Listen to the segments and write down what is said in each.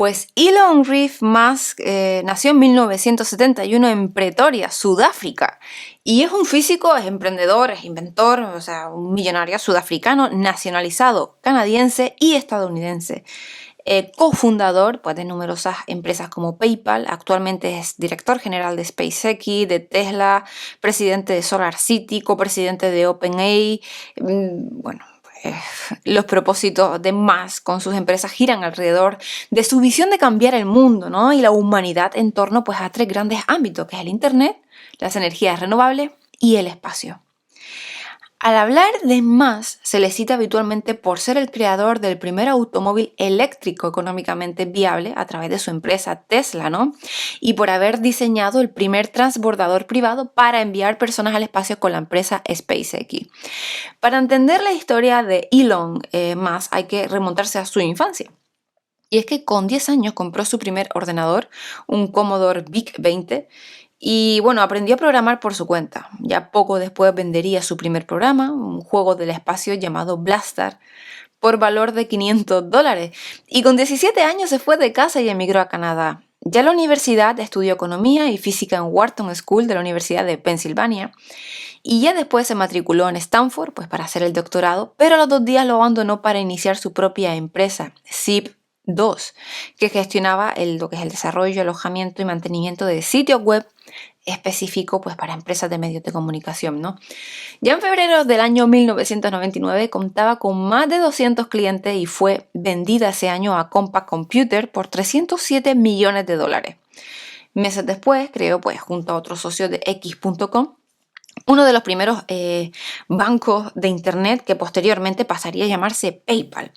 Pues Elon Reeve Musk nació en 1971 en Pretoria, Sudáfrica, y es un físico, es emprendedor, es inventor, o sea, un millonario sudafricano nacionalizado canadiense y estadounidense. Cofundador pues, de numerosas empresas como PayPal, actualmente es director general de SpaceX, de Tesla, presidente de SolarCity, copresidente de OpenAI. Bueno, los propósitos de Musk con sus empresas giran alrededor de su visión de cambiar el mundo, ¿no? Y la humanidad en torno pues, a tres grandes ámbitos, que es el Internet, las energías renovables y el espacio. Al hablar de Musk se le cita habitualmente por ser el creador del primer automóvil eléctrico económicamente viable a través de su empresa Tesla, ¿no? Y por haber diseñado el primer transbordador privado para enviar personas al espacio con la empresa SpaceX. Para entender la historia de Elon Musk hay que remontarse a su infancia. Y es que con 10 años compró su primer ordenador, un Commodore VIC-20, y bueno, aprendió a programar por su cuenta. Ya poco después vendería su primer programa, un juego del espacio llamado Blastar, por valor de $500. Y con 17 años se fue de casa y emigró a Canadá. Ya en la universidad estudió economía y física en Wharton School de la Universidad de Pensilvania. Y ya después se matriculó en Stanford pues para hacer el doctorado, pero a los 2 días lo abandonó para iniciar su propia empresa, Zip2, que gestionaba lo que es el desarrollo, alojamiento y mantenimiento de sitios web específico pues para empresas de medios de comunicación, ¿no? Ya en febrero del año 1999 contaba con más de 200 clientes y fue vendida ese año a Compaq Computer por $307 millones. Meses después creó pues junto a otros socios de X.com uno de los primeros bancos de internet que posteriormente pasaría a llamarse PayPal.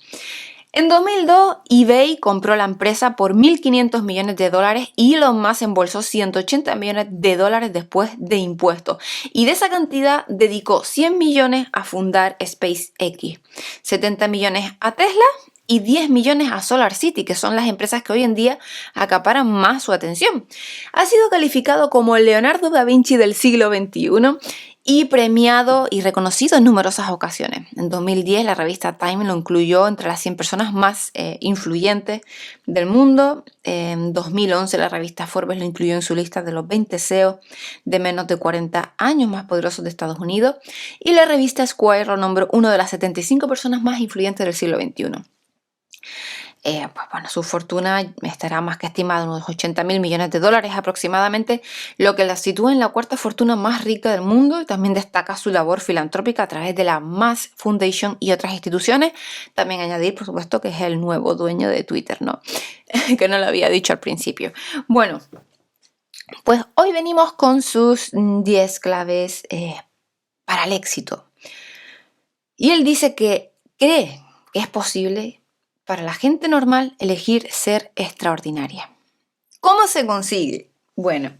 En 2002, eBay compró la empresa por $1.500 millones y Elon Musk embolsó $180 millones después de impuestos. Y de esa cantidad dedicó 100 millones a fundar SpaceX, 70 millones a Tesla y 10 millones a SolarCity, que son las empresas que hoy en día acaparan más su atención. Ha sido calificado como el Leonardo da Vinci del siglo XXI y premiado y reconocido en numerosas ocasiones. En 2010 la revista Time lo incluyó entre las 100 personas más influyentes del mundo. En 2011 la revista Forbes lo incluyó en su lista de los 20 CEOs de menos de 40 años más poderosos de Estados Unidos. Y la revista Esquire lo nombró una de las 75 personas más influyentes del siglo XXI. Pues bueno, su fortuna estará más que estimada en unos $80.000 millones aproximadamente, lo que la sitúa en la cuarta fortuna más rica del mundo, y también destaca su labor filantrópica a través de la Musk Foundation y otras instituciones. También añadir, por supuesto, que es el nuevo dueño de Twitter, ¿no? Que no lo había dicho al principio. Bueno, pues hoy venimos con sus 10 claves para el éxito. Y él dice que cree que es posible para la gente normal elegir ser extraordinaria. ¿Cómo se consigue? Bueno,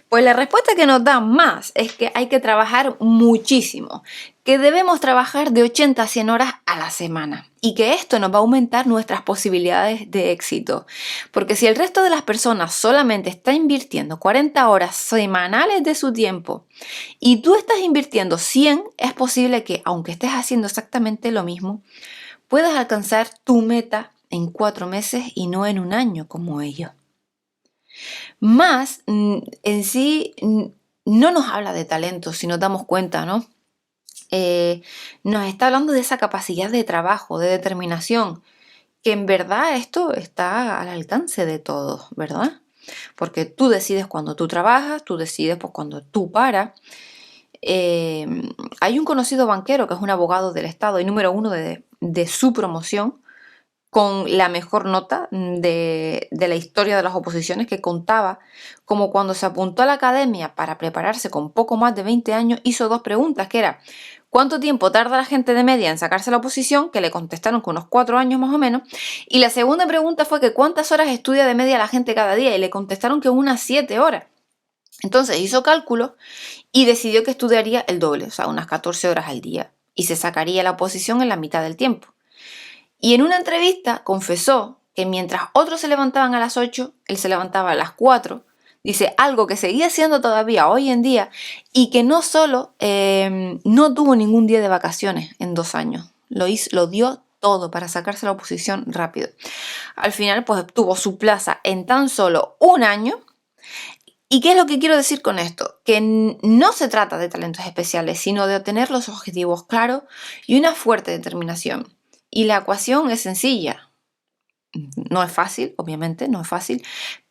pues la respuesta que nos da más es que hay que trabajar muchísimo, que debemos trabajar de 80 a 100 horas a la semana y que esto nos va a aumentar nuestras posibilidades de éxito. Porque si el resto de las personas solamente está invirtiendo 40 horas semanales de su tiempo y tú estás invirtiendo 100, es posible que, aunque estés haciendo exactamente lo mismo, puedas alcanzar tu meta en 4 meses y no en un año como ellos. Más en sí no nos habla de talento, si nos damos cuenta, ¿no? Nos está hablando de esa capacidad de trabajo, de determinación, que en verdad esto está al alcance de todos, ¿verdad? Porque tú decides cuando tú trabajas, tú decides pues, cuando tú paras. Hay un conocido banquero que es un abogado del Estado y número 1 de su promoción, con la mejor nota de la historia de las oposiciones, que contaba como cuando se apuntó a la academia para prepararse con poco más de 20 años, hizo 2 preguntas, que era ¿cuánto tiempo tarda la gente de media en sacarse la oposición? Que le contestaron con unos 4 años más o menos. Y la segunda pregunta fue que ¿cuántas horas estudia de media la gente cada día? Y le contestaron que unas 7 horas. Entonces hizo cálculos y decidió que estudiaría el doble, o sea, unas 14 horas al día, y se sacaría la oposición en la mitad del tiempo. Y en una entrevista confesó que mientras otros se levantaban a las 8, él se levantaba a las 4. Dice algo que seguía haciendo todavía hoy en día y que no solo no tuvo ningún día de vacaciones en 2 años. Lo dio todo para sacarse la oposición rápido. Al final, pues obtuvo su plaza en tan solo un año. ¿Y qué es lo que quiero decir con esto? Que no se trata de talentos especiales, sino de obtener los objetivos claros y una fuerte determinación. Y la ecuación es sencilla. No es fácil, obviamente, no es fácil,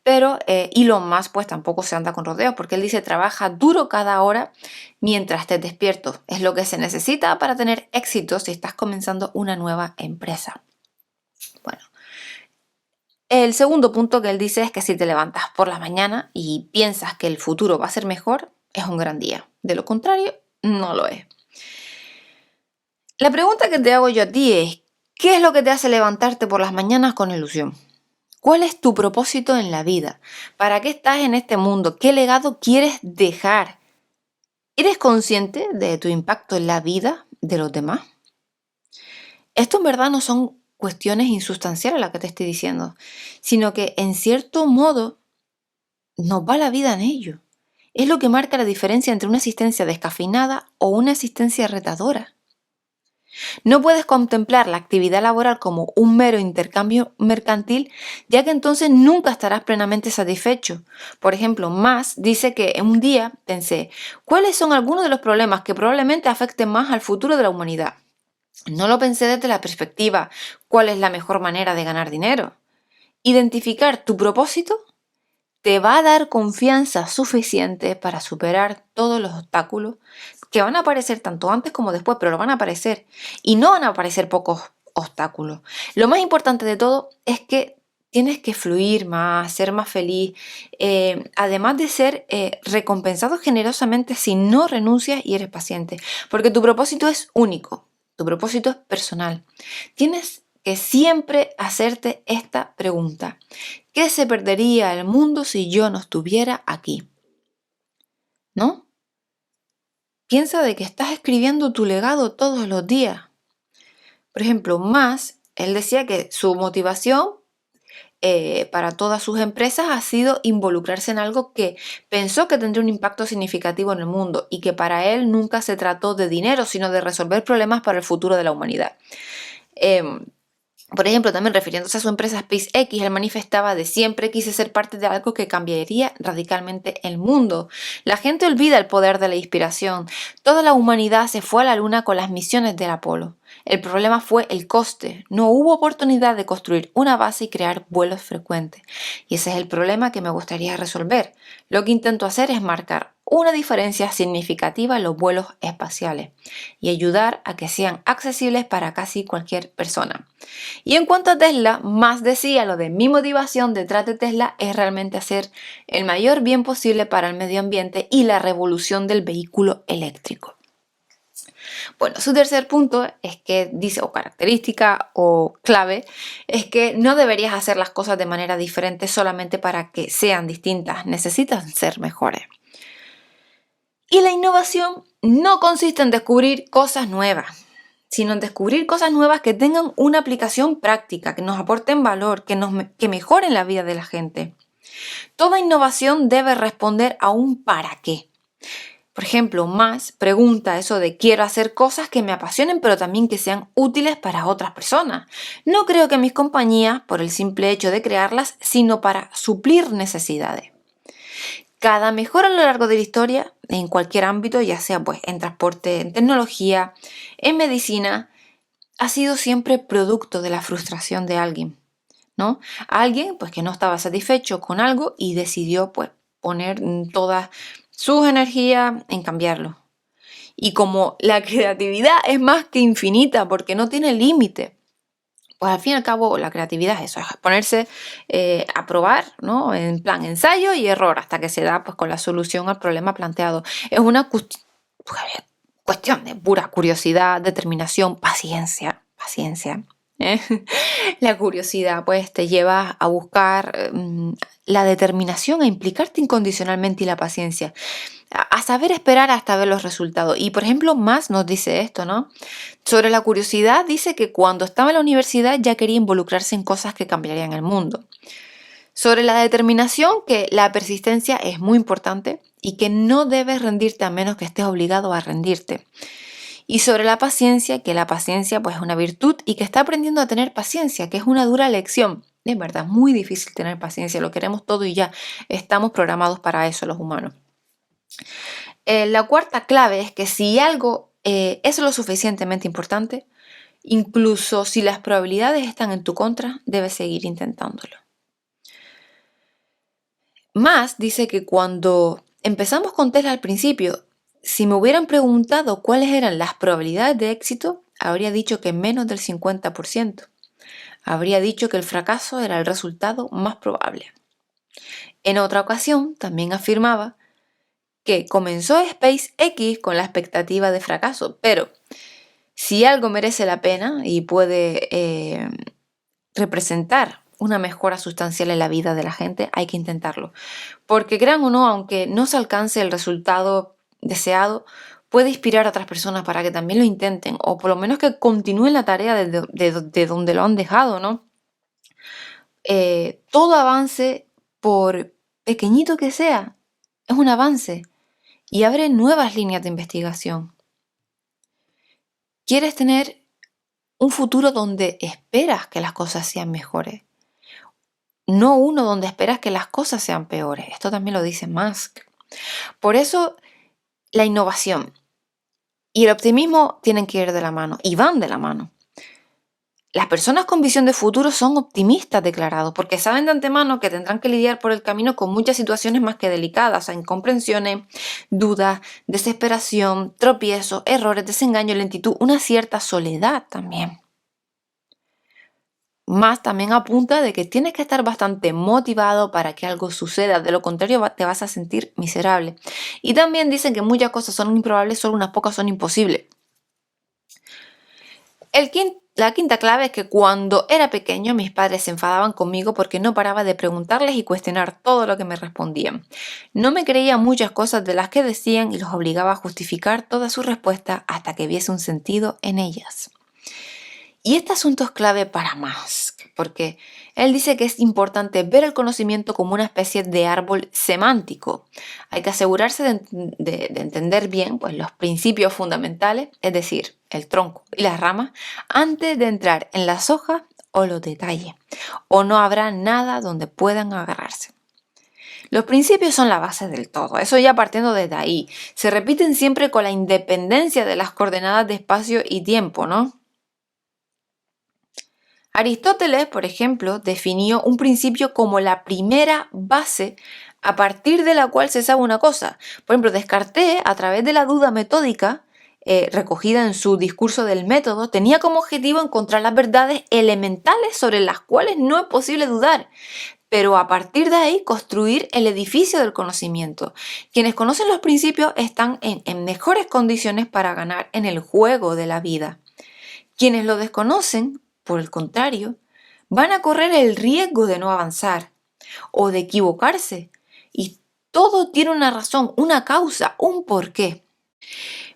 pero Elon Musk pues tampoco se anda con rodeos, porque él dice trabaja duro cada hora mientras estés despierto. Es lo que se necesita para tener éxito si estás comenzando una nueva empresa. Bueno, el segundo punto que él dice es que si te levantas por la mañana y piensas que el futuro va a ser mejor, es un gran día. De lo contrario, no lo es. La pregunta que te hago yo a ti es, ¿qué es lo que te hace levantarte por las mañanas con ilusión? ¿Cuál es tu propósito en la vida? ¿Para qué estás en este mundo? ¿Qué legado quieres dejar? ¿Eres consciente de tu impacto en la vida de los demás? Esto en verdad no son cuestiones insustanciales las que te estoy diciendo, sino que en cierto modo nos va la vida en ello. Es lo que marca la diferencia entre una existencia descafeinada o una existencia retadora. No puedes contemplar la actividad laboral como un mero intercambio mercantil, ya que entonces nunca estarás plenamente satisfecho. Por ejemplo, Mas dice que un día pensé, ¿cuáles son algunos de los problemas que probablemente afecten más al futuro de la humanidad? No lo pensé desde la perspectiva, ¿cuál es la mejor manera de ganar dinero? Identificar tu propósito te va a dar confianza suficiente para superar todos los obstáculos que van a aparecer tanto antes como después, pero lo van a aparecer. Y no van a aparecer pocos obstáculos. Lo más importante de todo es que tienes que fluir más, ser más feliz, además de ser recompensado generosamente si no renuncias y eres paciente. Porque tu propósito es único, tu propósito es personal. Tienes que siempre hacerte esta pregunta. ¿Qué se perdería el mundo si yo no estuviera aquí? ¿No? Piensa de que estás escribiendo tu legado todos los días. Por ejemplo, Mas, él decía que su motivación para todas sus empresas ha sido involucrarse en algo que pensó que tendría un impacto significativo en el mundo y que para él nunca se trató de dinero, sino de resolver problemas para el futuro de la humanidad. Por ejemplo, también refiriéndose a su empresa SpaceX, él manifestaba de siempre quise ser parte de algo que cambiaría radicalmente el mundo. La gente olvida el poder de la inspiración. Toda la humanidad se fue a la luna con las misiones del Apolo. El problema fue el coste. No hubo oportunidad de construir una base y crear vuelos frecuentes. Y ese es el problema que me gustaría resolver. Lo que intento hacer es marcar una diferencia significativa en los vuelos espaciales y ayudar a que sean accesibles para casi cualquier persona. Y en cuanto a Tesla, Musk decía lo de mi motivación detrás de Tesla es realmente hacer el mayor bien posible para el medio ambiente y la revolución del vehículo eléctrico. Bueno, su tercer punto es que dice, o característica o clave, es que no deberías hacer las cosas de manera diferente solamente para que sean distintas, necesitan ser mejores. Y la innovación no consiste en descubrir cosas nuevas, sino en descubrir cosas nuevas que tengan una aplicación práctica, que nos aporten valor, que mejoren la vida de la gente. Toda innovación debe responder a un para qué. Por ejemplo, Mas pregunta eso de quiero hacer cosas que me apasionen pero también que sean útiles para otras personas. No creo que mis compañías, por el simple hecho de crearlas, sino para suplir necesidades. Cada mejora a lo largo de la historia, en cualquier ámbito, ya sea pues en transporte, en tecnología, en medicina, ha sido siempre producto de la frustración de alguien, ¿no? Alguien pues que no estaba satisfecho con algo y decidió pues poner todas sus energías en cambiarlo. Y como la creatividad es más que infinita porque no tiene límite, pues al fin y al cabo la creatividad es eso, es ponerse a probar, ¿no? En plan ensayo y error hasta que se da pues con la solución al problema planteado. Es una cuestión de pura curiosidad, determinación, paciencia. La curiosidad pues te lleva a buscar la determinación, a implicarte incondicionalmente y la paciencia, a saber esperar hasta ver los resultados. Y por ejemplo, Mas nos dice esto, ¿no? Sobre la curiosidad dice que cuando estaba en la universidad ya quería involucrarse en cosas que cambiarían el mundo. Sobre la determinación, que la persistencia es muy importante y que no debes rendirte a menos que estés obligado a rendirte. Y sobre la paciencia, que la paciencia pues es una virtud y que está aprendiendo a tener paciencia, que es una dura lección. Es verdad, muy difícil tener paciencia, lo queremos todo y ya estamos programados para eso los humanos. La cuarta clave es que si algo es lo suficientemente importante, incluso si las probabilidades están en tu contra, debes seguir intentándolo. Más dice que cuando empezamos con Tesla al principio, si me hubieran preguntado cuáles eran las probabilidades de éxito, habría dicho que menos del 50%. Habría dicho que el fracaso era el resultado más probable. En otra ocasión, también afirmaba que comenzó SpaceX con la expectativa de fracaso, pero si algo merece la pena y puede representar una mejora sustancial en la vida de la gente, hay que intentarlo. Porque crean o no, aunque no se alcance el resultado deseado, puede inspirar a otras personas para que también lo intenten, o por lo menos que continúen la tarea de donde lo han dejado, ¿no? Todo avance, por pequeñito que sea, es un avance y abre nuevas líneas de investigación. ¿Quieres tener un futuro donde esperas que las cosas sean mejores? No uno donde esperas que las cosas sean peores. Esto también lo dice Musk. Por eso la innovación y el optimismo tienen que ir de la mano y van de la mano. Las personas con visión de futuro son optimistas declarados porque saben de antemano que tendrán que lidiar por el camino con muchas situaciones más que delicadas, incomprensiones, dudas, desesperación, tropiezos, errores, desengaño, lentitud, una cierta soledad también. Más también apunta de que tienes que estar bastante motivado para que algo suceda, de lo contrario te vas a sentir miserable. Y también dicen que muchas cosas son improbables, solo unas pocas son imposibles. La quinta clave es que cuando era pequeño mis padres se enfadaban conmigo porque no paraba de preguntarles y cuestionar todo lo que me respondían. No me creía muchas cosas de las que decían y los obligaba a justificar todas sus respuestas hasta que viese un sentido en ellas. Y este asunto es clave para Musk, porque él dice que es importante ver el conocimiento como una especie de árbol semántico. Hay que asegurarse de entender bien pues, los principios fundamentales, es decir, el tronco y las ramas, antes de entrar en las hojas o los detalles, o no habrá nada donde puedan agarrarse. Los principios son la base del todo, eso ya partiendo desde ahí. Se repiten siempre con la independencia de las coordenadas de espacio y tiempo, ¿no? Aristóteles, por ejemplo, definió un principio como la primera base a partir de la cual se sabe una cosa. Por ejemplo, Descartes, a través de la duda metódica, recogida en su discurso del método, tenía como objetivo encontrar las verdades elementales sobre las cuales no es posible dudar, pero a partir de ahí construir el edificio del conocimiento. Quienes conocen los principios están en mejores condiciones para ganar en el juego de la vida. Quienes lo desconocen, por el contrario, van a correr el riesgo de no avanzar o de equivocarse. Y todo tiene una razón, una causa, un porqué.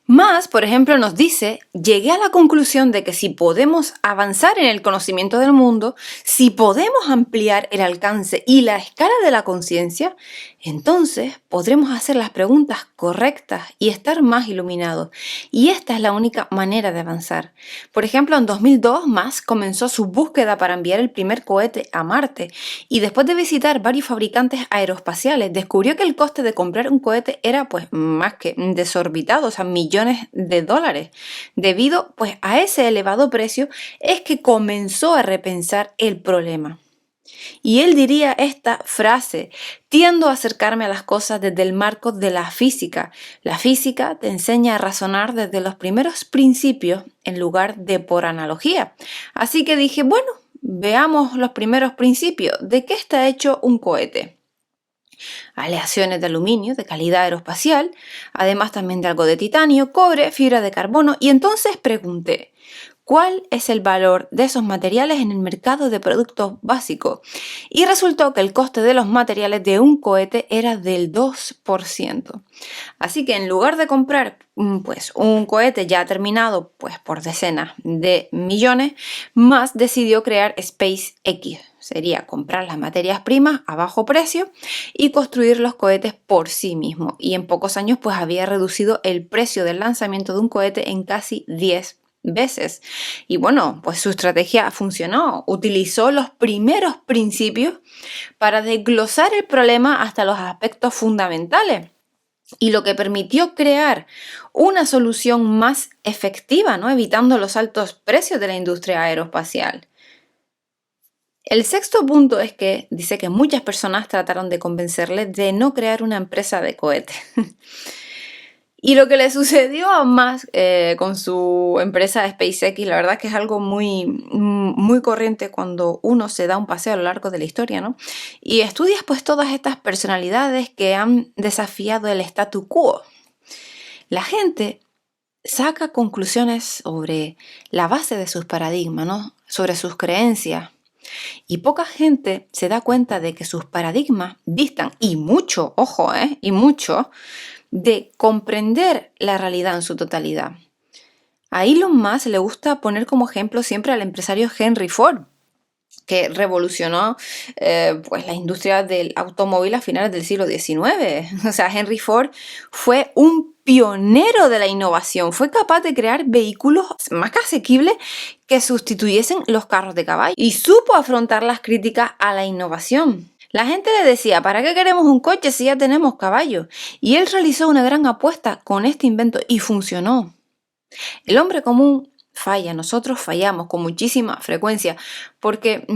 Más, por ejemplo, nos dice, llegué a la conclusión de que si podemos avanzar en el conocimiento del mundo, si podemos ampliar el alcance y la escala de la conciencia, entonces podremos hacer las preguntas correctas y estar más iluminados. Y esta es la única manera de avanzar. Por ejemplo, en 2002, Musk comenzó su búsqueda para enviar el primer cohete a Marte y después de visitar varios fabricantes aeroespaciales, descubrió que el coste de comprar un cohete era pues más que desorbitado, o sea, millones de dólares. Debido pues a ese elevado precio es que comenzó a repensar el problema. Y él diría esta frase: tiendo a acercarme a las cosas desde el marco de la física. La física te enseña a razonar desde los primeros principios en lugar de por analogía. Así que dije, bueno, veamos los primeros principios. ¿De qué está hecho un cohete? Aleaciones de aluminio de calidad aeroespacial, además también de algo de titanio, cobre, fibra de carbono, y entonces pregunté, ¿cuál es el valor de esos materiales en el mercado de productos básicos? Y resultó que el coste de los materiales de un cohete era del 2%. Así que en lugar de comprar pues, un cohete ya terminado pues, por decenas de millones, Musk decidió crear SpaceX. sería comprar las materias primas a bajo precio y construir los cohetes por sí mismo. Y en pocos años pues había reducido el precio del lanzamiento de un cohete en casi 10 veces. Y bueno, pues su estrategia funcionó. Utilizó los primeros principios para desglosar el problema hasta los aspectos fundamentales. Y lo que permitió crear una solución más efectiva, ¿no? Evitando los altos precios de la industria aeroespacial. El sexto punto es que dice que muchas personas trataron de convencerle de no crear una empresa de cohetes. Y lo que le sucedió a Musk con su empresa SpaceX, la verdad es que es algo muy corriente cuando uno se da un paseo a lo largo de la historia, ¿no? Y estudias pues todas estas personalidades que han desafiado el statu quo. La gente saca conclusiones sobre la base de sus paradigmas, ¿no? Sobre sus creencias. Y poca gente se da cuenta de que sus paradigmas distan, y mucho, ojo, y mucho, de comprender la realidad en su totalidad. A Elon Musk le gusta poner como ejemplo siempre al empresario Henry Ford, que revolucionó pues la industria del automóvil a finales del siglo XIX. O sea, Henry Ford fue un pionero de la innovación, fue capaz de crear vehículos más asequibles que sustituyesen los carros de caballo y supo afrontar las críticas a la innovación. La gente le decía, ¿para qué queremos un coche si ya tenemos caballos? Y él realizó una gran apuesta con este invento y funcionó. El hombre común falla, nosotros fallamos con muchísima frecuencia porque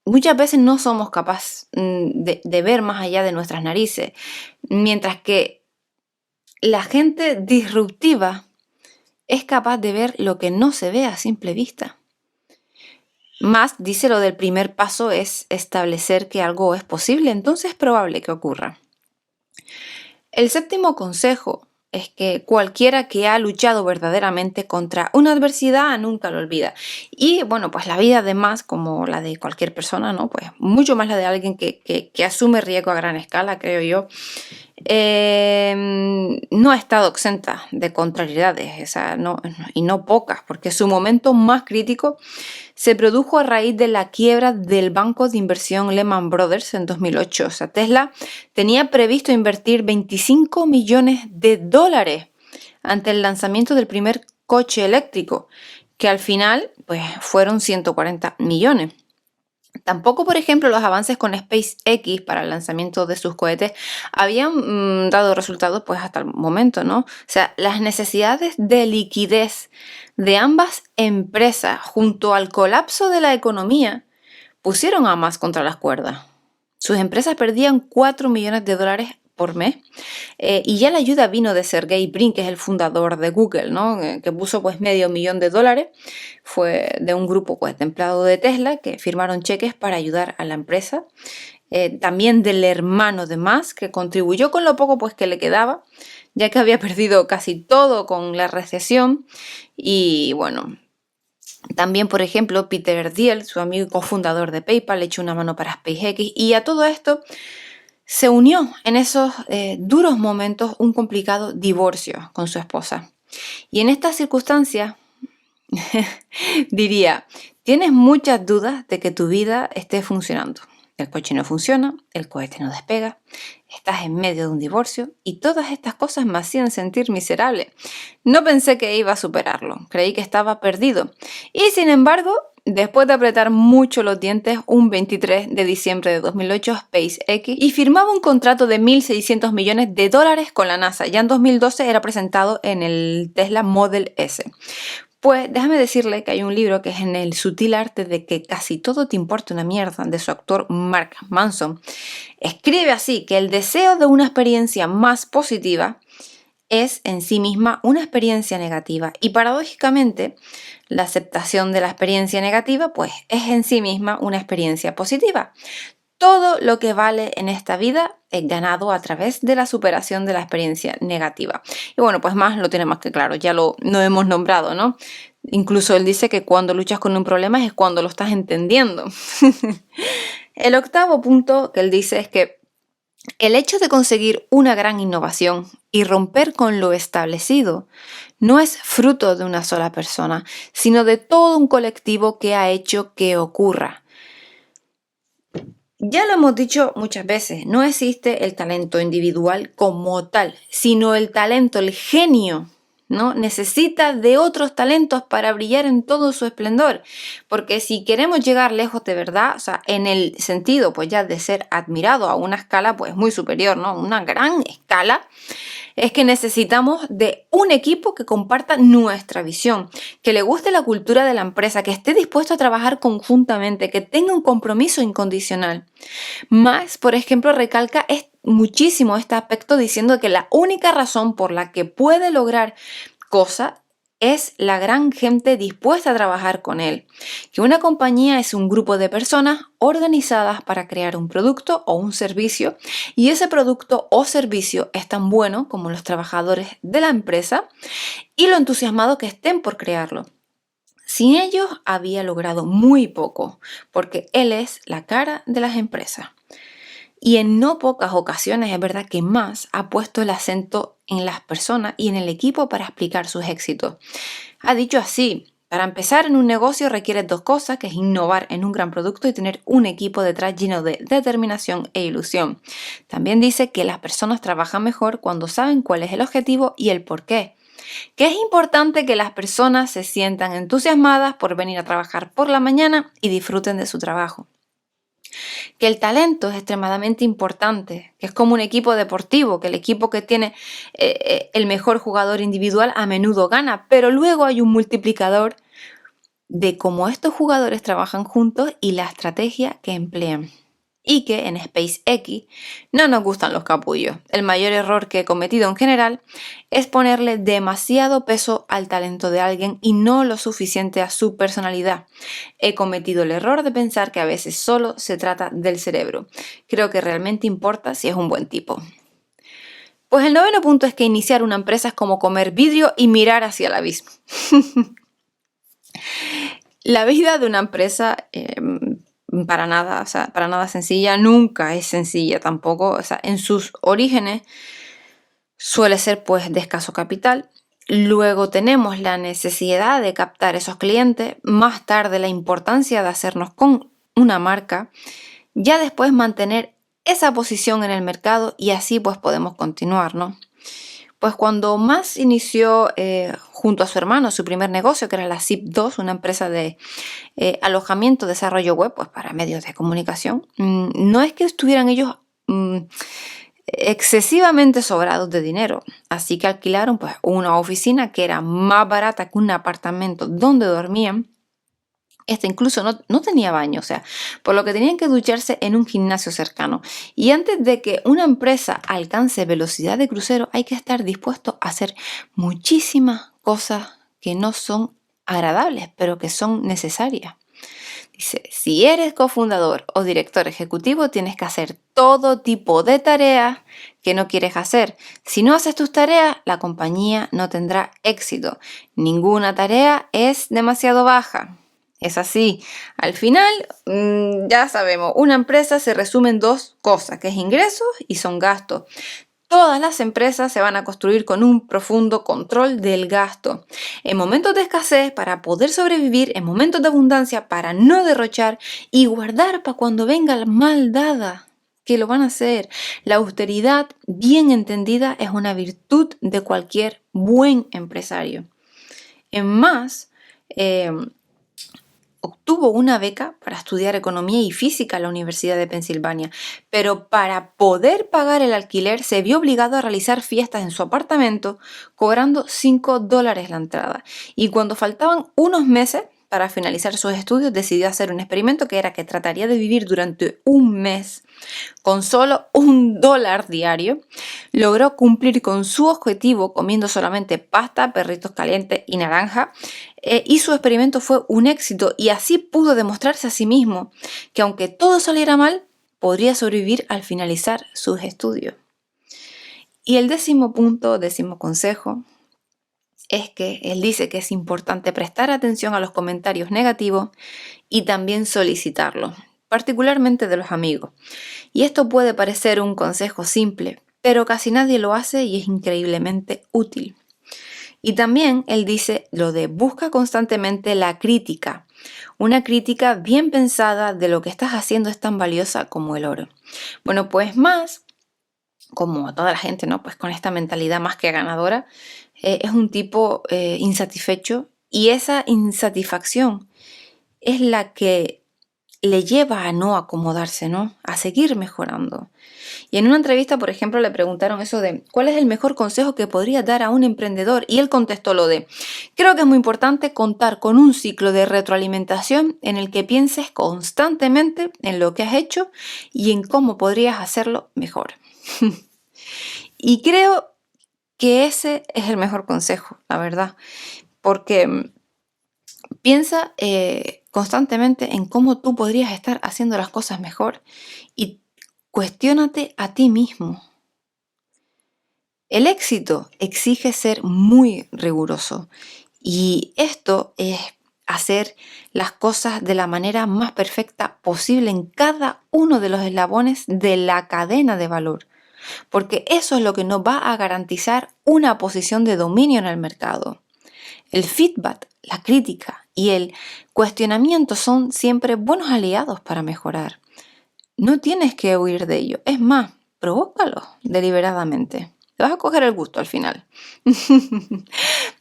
muchas veces no somos capaces de ver más allá de nuestras narices, mientras que la gente disruptiva es capaz de ver lo que no se ve a simple vista. Más dice lo del primer paso es establecer que algo es posible, entonces es probable que ocurra. El séptimo consejo es que cualquiera que ha luchado verdaderamente contra una adversidad nunca lo olvida. Y bueno, pues la vida además, como la de cualquier persona, ¿no? Pues mucho más la de alguien que asume riesgo a gran escala, creo yo, no ha estado exenta de contrariedades, y no pocas, porque su momento más crítico se produjo a raíz de la quiebra del banco de inversión Lehman Brothers en 2008. O sea, Tesla tenía previsto invertir $25 millones ante el lanzamiento del primer coche eléctrico, que al final pues, fueron 140 millones. Tampoco, por ejemplo, los avances con SpaceX para el lanzamiento de sus cohetes habían dado resultados pues hasta el momento, ¿no? O sea, las necesidades de liquidez de ambas empresas junto al colapso de la economía pusieron a Musk contra las cuerdas. Sus empresas perdían $4 millones por mes y ya la ayuda vino de Sergey Brin, que es el fundador de Google, ¿no? Que puso pues $500,000. Fue de un grupo pues de empleados de Tesla que firmaron cheques para ayudar a la empresa. También del hermano de Musk, que contribuyó con lo poco pues que le quedaba, ya que había perdido casi todo con la recesión. Y bueno, también, por ejemplo, Peter Thiel, su amigo y cofundador de PayPal, le echó una mano para SpaceX. Y a todo esto se unió en esos duros momentos un complicado divorcio con su esposa. Y en estas circunstancias, diría, tienes muchas dudas de que tu vida esté funcionando. El coche no funciona, el cohete no despega, estás en medio de un divorcio y todas estas cosas me hacían sentir miserable. No pensé que iba a superarlo, creí que estaba perdido. Y sin embargo, después de apretar mucho los dientes, un 23 de diciembre de 2008, SpaceX y firmaba un contrato de $1.600 millones con la NASA. Ya en 2012 era presentado en el Tesla Model S. Pues déjame decirle que hay un libro que es En el sutil arte de que casi todo te importa una mierda, de su autor Mark Manson. Escribe así que el deseo de una experiencia más positiva es en sí misma una experiencia negativa y paradójicamente la aceptación de la experiencia negativa pues es en sí misma una experiencia positiva. Todo lo que vale en esta vida es ganado a través de la superación de la experiencia negativa. Y bueno, pues más lo tiene más que claro, ya lo hemos nombrado, ¿no? Incluso él dice que cuando luchas con un problema es cuando lo estás entendiendo. El octavo punto que él dice es que el hecho de conseguir una gran innovación y romper con lo establecido no es fruto de una sola persona, sino de todo un colectivo que ha hecho que ocurra. Ya lo hemos dicho muchas veces, no existe el talento individual como tal, sino el talento, el genio, ¿no? Necesita de otros talentos para brillar en todo su esplendor, porque si queremos llegar lejos de verdad, o sea, en el sentido pues ya de ser admirado a una escala pues muy superior, ¿no? Una gran escala, es que necesitamos de un equipo que comparta nuestra visión, que le guste la cultura de la empresa, que esté dispuesto a trabajar conjuntamente, que tenga un compromiso incondicional. Max, por ejemplo, recalca muchísimo este aspecto diciendo que la única razón por la que puede lograr cosas es la gran gente dispuesta a trabajar con él. Que una compañía es un grupo de personas organizadas para crear un producto o un servicio, y ese producto o servicio es tan bueno como los trabajadores de la empresa y lo entusiasmados que estén por crearlo. Sin ellos había logrado muy poco, porque él es la cara de las empresas. Y en no pocas ocasiones es verdad que Musk ha puesto el acento en las personas y en el equipo para explicar sus éxitos. Ha dicho así: para empezar en un negocio requiere dos cosas, que es innovar en un gran producto y tener un equipo detrás lleno de determinación e ilusión. También dice que las personas trabajan mejor cuando saben cuál es el objetivo y el porqué. Que es importante que las personas se sientan entusiasmadas por venir a trabajar por la mañana y disfruten de su trabajo. Que el talento es extremadamente importante, que es como un equipo deportivo, que el equipo que tiene el mejor jugador individual a menudo gana, pero luego hay un multiplicador de cómo estos jugadores trabajan juntos y la estrategia que emplean. Y que en SpaceX no nos gustan los capullos. El mayor error que he cometido en general es ponerle demasiado peso al talento de alguien y no lo suficiente a su personalidad. He cometido el error de pensar que a veces solo se trata del cerebro. Creo que realmente importa si es un buen tipo. Pues el noveno punto es que iniciar una empresa es como comer vidrio y mirar hacia el abismo. La vida de una empresa para nada sencilla, nunca es sencilla tampoco. O sea, en sus orígenes suele ser pues de escaso capital. Luego tenemos la necesidad de captar esos clientes, más tarde la importancia de hacernos con una marca, ya después mantener esa posición en el mercado y así pues podemos continuar, ¿no? Pues cuando Musk inició junto a su hermano su primer negocio, que era la Zip2, una empresa de alojamiento, desarrollo web, pues para medios de comunicación, no es que estuvieran ellos excesivamente sobrados de dinero, así que alquilaron pues una oficina que era más barata que un apartamento donde dormían. Incluso no tenía baño, o sea, por lo que tenían que ducharse en un gimnasio cercano. Y antes de que una empresa alcance velocidad de crucero, hay que estar dispuesto a hacer muchísimas cosas que no son agradables, pero que son necesarias. Dice, si eres cofundador o director ejecutivo, tienes que hacer todo tipo de tareas que no quieres hacer. Si no haces tus tareas, la compañía no tendrá éxito. Ninguna tarea es demasiado baja. Es así. Al final, ya sabemos, una empresa se resume en dos cosas, que es ingresos y son gastos. Todas las empresas se van a construir con un profundo control del gasto. En momentos de escasez, para poder sobrevivir; en momentos de abundancia, para no derrochar y guardar para cuando venga la mal dada, que lo van a hacer. La austeridad, bien entendida, es una virtud de cualquier buen empresario. En más, obtuvo una beca para estudiar economía y física en la Universidad de Pensilvania, pero para poder pagar el alquiler se vio obligado a realizar fiestas en su apartamento, cobrando $5 la entrada. Y cuando faltaban unos meses para finalizar sus estudios, decidió hacer un experimento que era que trataría de vivir durante un mes con solo $1 diario. Logró cumplir con su objetivo comiendo solamente pasta, perritos calientes y naranja, y su experimento fue un éxito, y así pudo demostrarse a sí mismo que aunque todo saliera mal, podría sobrevivir al finalizar sus estudios. Y el décimo consejo, es que él dice que es importante prestar atención a los comentarios negativos y también solicitarlos, particularmente de los amigos. Y esto puede parecer un consejo simple, pero casi nadie lo hace y es increíblemente útil. Y también él dice lo de busca constantemente la crítica. Una crítica bien pensada de lo que estás haciendo es tan valiosa como el oro. Bueno, pues más, como toda la gente, ¿no? Pues con esta mentalidad más que ganadora, es un tipo insatisfecho, y esa insatisfacción es la que le lleva a no acomodarse, ¿no? A seguir mejorando. Y en una entrevista, por ejemplo, le preguntaron eso de ¿cuál es el mejor consejo que podrías dar a un emprendedor? Y él contestó lo de creo que es muy importante contar con un ciclo de retroalimentación en el que pienses constantemente en lo que has hecho y en cómo podrías hacerlo mejor. Y creo que ese es el mejor consejo, la verdad, porque piensa constantemente en cómo tú podrías estar haciendo las cosas mejor y cuestiónate a ti mismo. El éxito exige ser muy riguroso, y esto es hacer las cosas de la manera más perfecta posible en cada uno de los eslabones de la cadena de valor, porque eso es lo que nos va a garantizar una posición de dominio en el mercado. El feedback, la crítica y el cuestionamiento son siempre buenos aliados para mejorar. No tienes que huir de ello, es más, provócalo deliberadamente. Te vas a coger el gusto al final.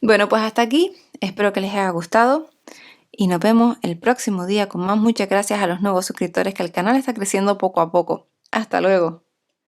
Bueno, pues hasta aquí. Espero que les haya gustado y nos vemos el próximo día con más. Muchas gracias a los nuevos suscriptores, que el canal está creciendo poco a poco. Hasta luego.